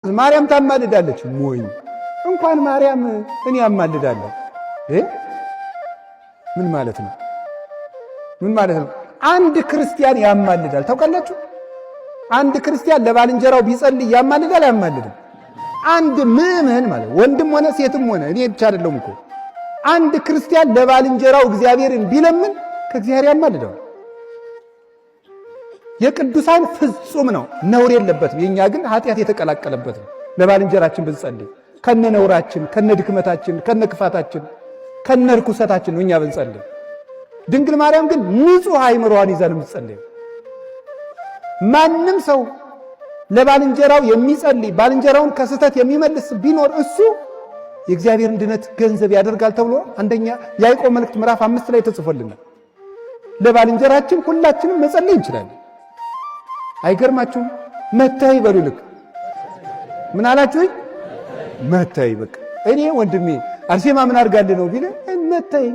ማርያም ታማልዳለች። ሞኝ እንኳን ማርያም እኔ ያማልዳለሁ። ምን ማለት ነው? ምን ማለት ነው? አንድ ክርስቲያን ያማልዳል። ታውቃላችሁ? አንድ ክርስቲያን ለባልንጀራው ቢጸልይ ያማልዳል አያማልድም? አንድ ምእመን ማለት ወንድም ሆነ ሴትም ሆነ እኔ ብቻ አይደለም እኮ አንድ ክርስቲያን ለባልንጀራው እግዚአብሔርን ቢለምን ከእግዚአብሔር ያማልደዋል። የቅዱሳን ፍጹም ነው፣ ነውር የለበትም። የኛ ግን ኃጢአት የተቀላቀለበት ነው። ለባልንጀራችን ብንጸልይ ከነ ነውራችን፣ ከነ ድክመታችን፣ ከነ ክፋታችን፣ ከነ ርኩሰታችን ነው እኛ ብንጸልይ። ድንግል ማርያም ግን ንጹሕ አእምሮዋን ይዛን የምትጸልይ። ማንም ሰው ለባልንጀራው የሚጸልይ ባልንጀራውን ከስህተት የሚመልስ ቢኖር እሱ የእግዚአብሔርን ድነት ገንዘብ ያደርጋል ተብሎ አንደኛ ያዕቆብ መልእክት ምዕራፍ 5 ላይ ተጽፎልናል። ለባልንጀራችን ሁላችንም መጸለይ እንችላለን። አይገርማችሁም? መታይ በሉ። ልክ ምን አላችሁ? መታይ። በቃ እኔ ወንድሜ አርሴማ ምን አድርጋልህ ነው ቢል መታይ